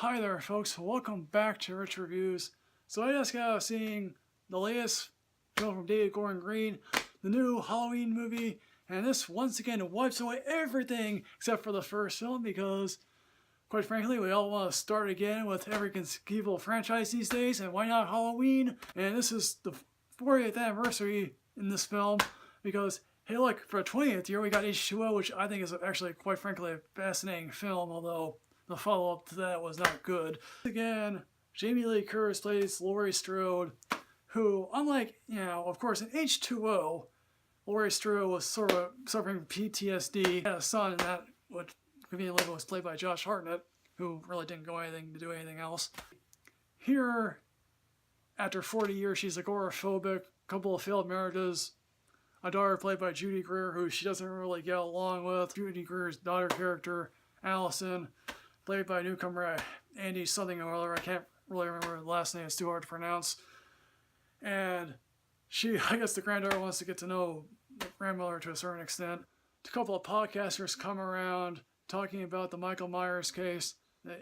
Hi there folks, welcome back to Rich Reviews. So I just got out seeing the latest film from David Gordon Green, the new Halloween movie, and this once again wipes away everything except for the first film because, quite frankly, we all want to start again with every conceivable franchise these days, and why not Halloween? And this is the 40th anniversary in this film because, hey look, for the 20th year we got H2O, which I think is actually, quite frankly, a fascinating film, although the follow-up to that was not good. Again, Jamie Lee Curtis plays Laurie Strode, who, unlike, of course, in H2O, Laurie Strode was sort of suffering from PTSD. Had a son, and that, which conveniently was played by Josh Hartnett, who really didn't go anything to do anything else. Here, after 40 years, she's agoraphobic, couple of failed marriages, a daughter played by Judy Greer, who she doesn't really get along with. Judy Greer's daughter character, Allison, played by newcomer Andy something or other. I can't really remember the last name. It's too hard to pronounce. And she, I guess the granddaughter wants to get to know the grandmother to a certain extent. A couple of podcasters come around talking about the Michael Myers case.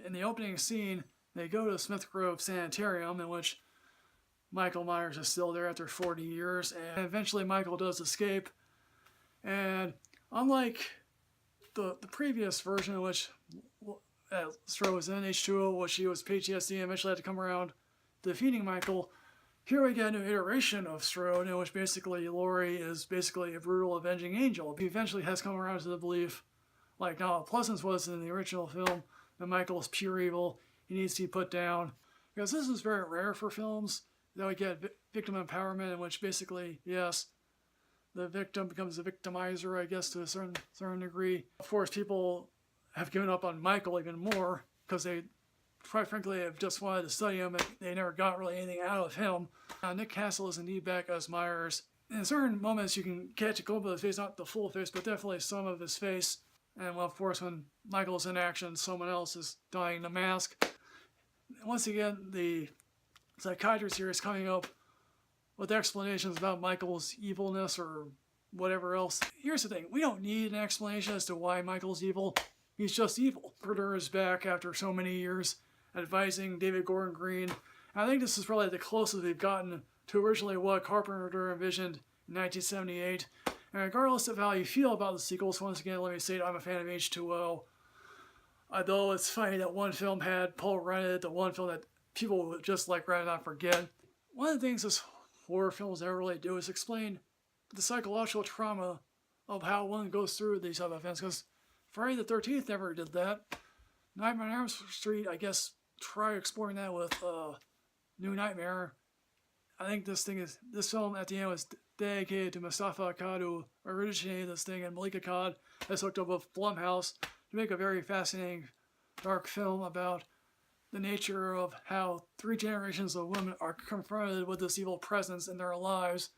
In the opening scene, they go to Smith Grove Sanitarium, in which Michael Myers is still there after 40 years. And eventually Michael does escape. And unlike the previous version, in which Strode was in H2O, which she was PTSD and eventually had to come around defeating Michael. Here we get a new iteration of Strode, in which basically Laurie is basically a brutal avenging angel. He eventually has come around to the belief, like how Pleasance was in the original film, that Michael is pure evil. He needs to be put down. Because this is very rare for films that we get victim empowerment, in which basically, yes, the victim becomes a victimizer, I guess, to a certain degree. Of course, people have given up on Michael even more because they, quite frankly, have just wanted to study him and they never got really anything out of him. Nick Castle is indeed back as Myers. In certain moments you can catch a glimpse of his face, not the full face, but definitely some of his face. And well, of course, when Michael's in action, someone else is donning the mask. Once again, the psychiatrist here is coming up with explanations about Michael's evilness or whatever else. Here's the thing, we don't need an explanation as to why Michael's evil. He's just evil. Murder is back after so many years, advising David Gordon Green. I think this is probably the closest we've gotten to originally what Carpenter envisioned in 1978. And regardless of how you feel about the sequels, once again, let me say I'm a fan of H2O. Although it's funny that one film had Paul Rudd in it, the one film that people would just like rather not forget. One of the things this horror films never really do is explain the psychological trauma of how one goes through these type of events, because Friday the 13th never did that. Nightmare on Elm Street, I guess, try exploring that with New Nightmare. I think this film at the end was dedicated to Mustafa Akkad, who originated this thing, and Malik Akkad has hooked up with Blumhouse to make a very fascinating, dark film about the nature of how 3 generations of women are confronted with this evil presence in their lives.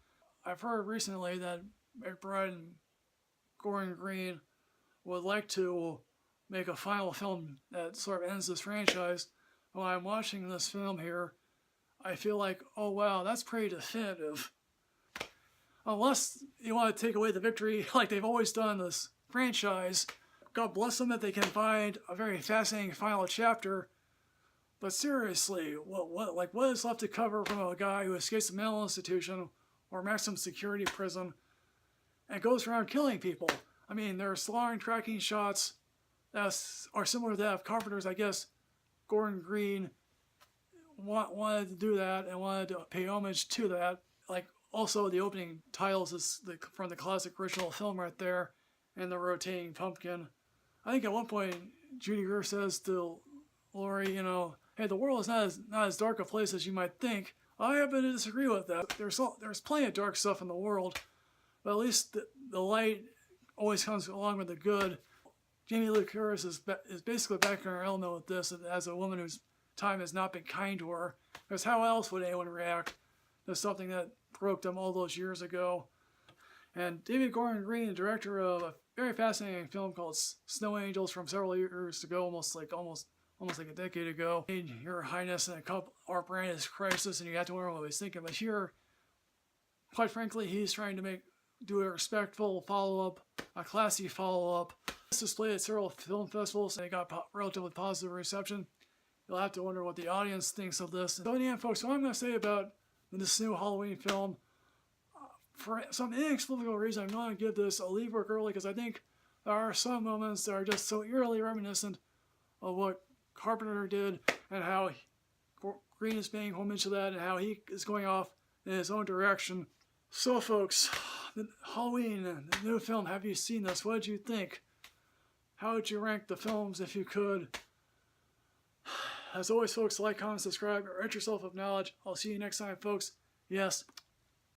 I've heard recently that McBride and Gordon Green would like to make a final film that sort of ends this franchise. When I'm watching this film here, I feel like, oh wow, that's pretty definitive. Unless you want to take away the victory like they've always done this franchise, God bless them that they can find a very fascinating final chapter. But seriously, what is left to cover from a guy who escapes a mental institution or maximum security prison and goes around killing people? I mean, there are slaughtering tracking shots that are similar to that of Carpenter's. I guess Gordon Green wanted to do that and wanted to pay homage to that. Like, also the opening titles is from the classic original film right there, and the rotating pumpkin. I think at one point Judy Greer says to Laurie, hey, the world is not as dark a place as you might think. I happen to disagree with that. There's plenty of dark stuff in the world, but at least the light always comes along with the good. Jamie Lee Curtis is basically back in her element with this as a woman whose time has not been kind to her. Because how else would anyone react to something that broke them all those years ago? And David Gordon Green, the director of a very fascinating film called Snow Angels from several years ago, almost like a decade ago. Your Highness and our brand is Crisis, and you have to wonder what he's thinking. But here, quite frankly, he's trying to do a respectful follow-up, a classy follow-up. This displayed at several film festivals, and it got relatively positive reception. you'll have to wonder what the audience thinks of this. So in the end, folks, what I'm going to say about this new Halloween film, for some inexplicable reason, I'm going to give this a leave work early because I think there are some moments that are just so eerily reminiscent of what Carpenter did and how Green is paying homage to that and how he is going off in his own direction. So, folks, Halloween, the new film, have you seen this? What did you think? How would you rank the films if you could? As always, folks, like, comment, subscribe, or rid yourself of knowledge. I'll see you next time, folks. Yes,